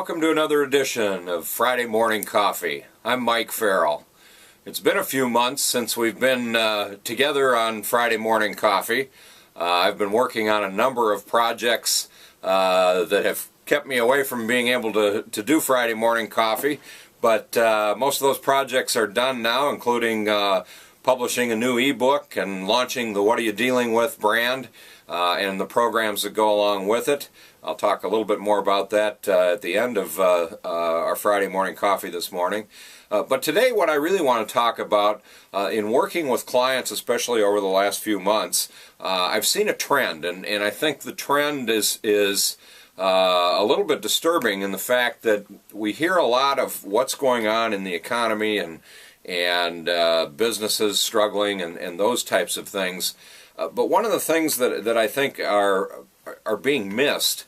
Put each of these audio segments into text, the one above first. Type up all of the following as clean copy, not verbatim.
Welcome to another edition of Friday Morning Coffee. I'm Mike Ferrell. It's been a few months since we've been together on Friday Morning Coffee. I've been working on a number of projects that have kept me away from being able to do Friday Morning Coffee, but most of those projects are done now, including publishing a new ebook and launching the What Are You Dealing With brand and the programs that go along with it. I'll talk a little bit more about that at the end of our Friday Morning Coffee this morning. But today what I really want to talk about in working with clients, especially over the last few months, I've seen a trend, and I think the trend is a little bit disturbing in the fact that we hear a lot of what's going on in the economy and businesses struggling and those types of things. But one of the things that I think are being missed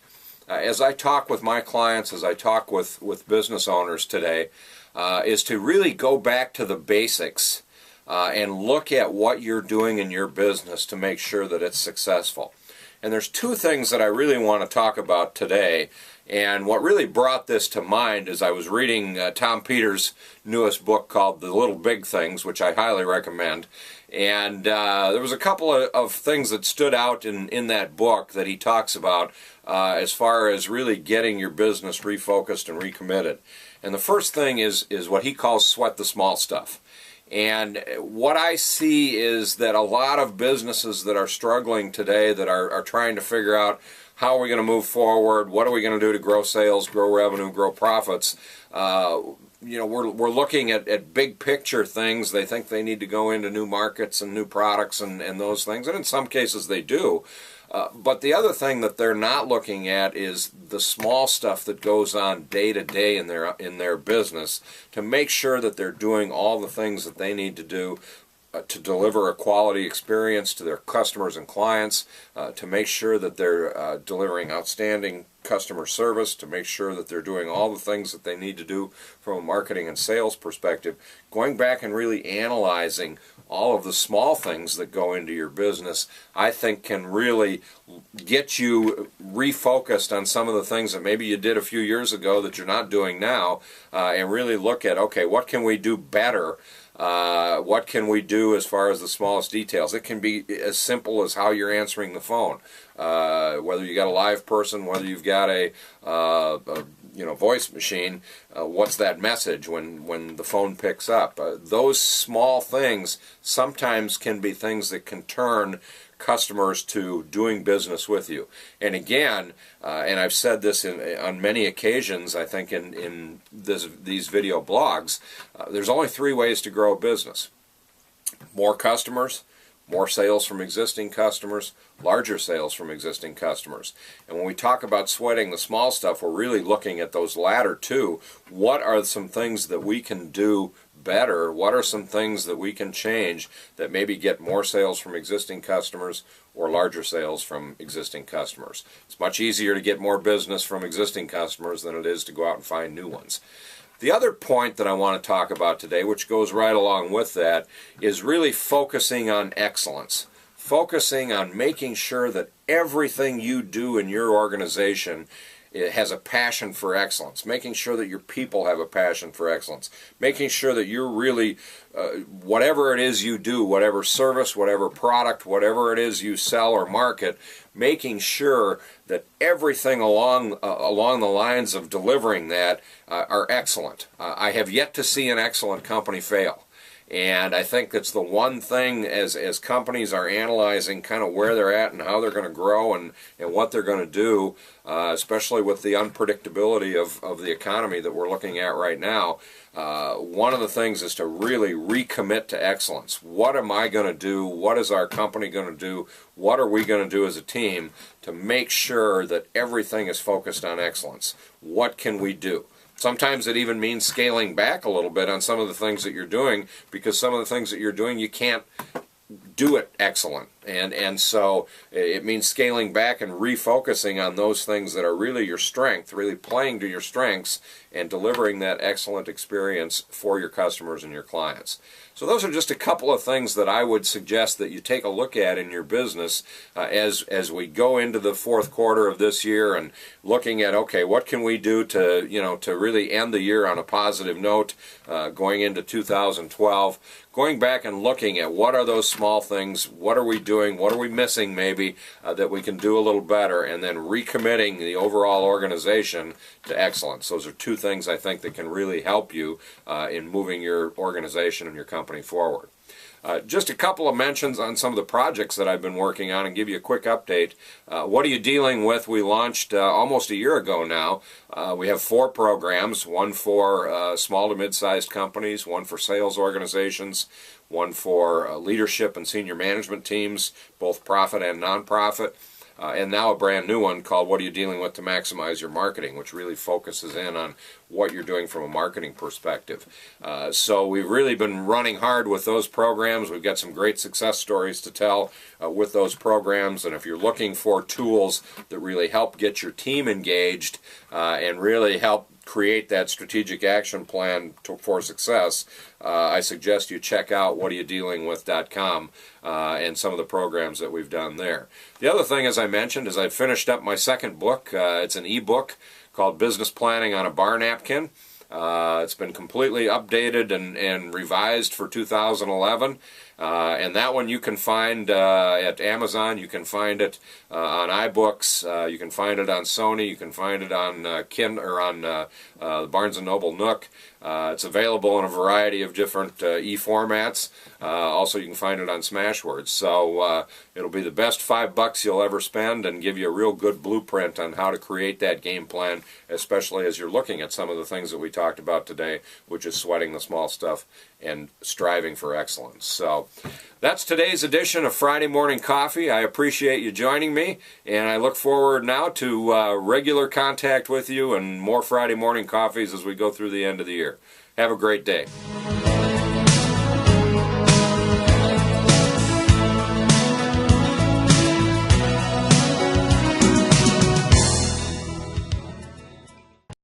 as I talk with my clients, as I talk with business owners today, is to really go back to the basics and look at what you're doing in your business to make sure that it's successful. And there's two things that I really want to talk about today. And what really brought this to mind is I was reading Tom Peters' newest book called The Little Big Things, which I highly recommend. And there was a couple of things that stood out in that book that he talks about as far as really getting your business refocused and recommitted. And the first thing is what he calls sweat the small stuff. And what I see is that a lot of businesses that are struggling today, that are trying to figure out how are we going to move forward, what are we going to do to grow sales, grow revenue, grow profits, we're looking at big picture things. They think they need to go into new markets and new products and those things, and in some cases they do. But the other thing that they're not looking at is the small stuff that goes on day to day in their business to make sure that they're doing all the things that they need to do to deliver a quality experience to their customers and clients, to make sure that they're delivering outstanding customer service, to make sure that they're doing all the things that they need to do from a marketing and sales perspective, going back and really analyzing all of the small things that go into your business, I think can really get you refocused on some of the things that maybe you did a few years ago that you're not doing now, and really look at, okay, what can we do better? What can we do as far as the smallest details? It can be as simple as how you're answering the phone, whether you got a live person, whether you've got a voice machine. What's that message when the phone picks up? Those small things sometimes can be things that can turn customers to doing business with you. And again, and I've said this on many occasions, I think in these video blogs, there's only three ways to grow a business: more customers, more sales from existing customers, larger sales from existing customers. And when we talk about sweating the small stuff, we're really looking at those latter two. What are some things that we can do better? What are some things that we can change that maybe get more sales from existing customers or larger sales from existing customers? It's much easier to get more business from existing customers than it is to go out and find new ones. The other point that I want to talk about today, which goes right along with that, is really focusing on excellence. Focusing on making sure that everything you do in your organization has a passion for excellence, making sure that your people have a passion for excellence, making sure that you're really, whatever it is you do, whatever service, whatever product, whatever it is you sell or market, making sure that everything along the lines of delivering that are excellent. I have yet to see an excellent company fail. And I think that's the one thing as companies are analyzing kind of where they're at and how they're going to grow and what they're going to do, especially with the unpredictability of the economy that we're looking at right now. One of the things is to really recommit to excellence. What am I going to do? What is our company going to do? What are we going to do as a team to make sure that everything is focused on excellence? What can we do? Sometimes it even means scaling back a little bit on some of the things that you're doing, because some of the things that you're doing you can't do it excellent. And so it means scaling back and refocusing on those things that are really your strength, really playing to your strengths and delivering that excellent experience for your customers and your clients. So those are just a couple of things that I would suggest that you take a look at in your business as we go into the fourth quarter of this year and looking at, okay, what can we do to really end the year on a positive note going into 2012. Going back and looking at what are those small things, what are we doing, what are we missing maybe that we can do a little better, and then recommitting the overall organization to excellence. Those are two things I think that can really help you in moving your organization and your company forward. Just a couple of mentions on some of the projects that I've been working on and give you a quick update. What are you dealing with? We launched almost a year ago now. We have 4 programs, one for small to mid-sized companies, one for sales organizations, one for leadership and senior management teams, both profit and nonprofit. And now a brand new one called What Are You Dealing With to Maximize Your Marketing, which really focuses in on what you're doing from a marketing perspective. So we've really been running hard with those programs. We've got some great success stories to tell with those programs. And if you're looking for tools that really help get your team engaged and really help create that strategic action plan for success, I suggest you check out whatayoudealingwith.com and some of the programs that we've done there. The other thing, as I mentioned, is I finished up my second book. It's an e-book called Business Planning on a Bar Napkin. It's been completely updated and revised for 2011. And that one you can find at Amazon. You can find it on iBooks. You can find it on Sony. You can find it on Kindle or on the Barnes & Noble Nook. It's available in a variety of different e-formats. Also, you can find it on Smashwords. So it'll be the best $5 you'll ever spend and give you a real good blueprint on how to create that game plan, especially as you're looking at some of the things that we talked about today, which is sweating the small stuff and striving for excellence. So that's today's edition of Friday Morning Coffee. I appreciate you joining me, and I look forward now to regular contact with you and more Friday Morning Coffees as we go through the end of the year. Have a great day.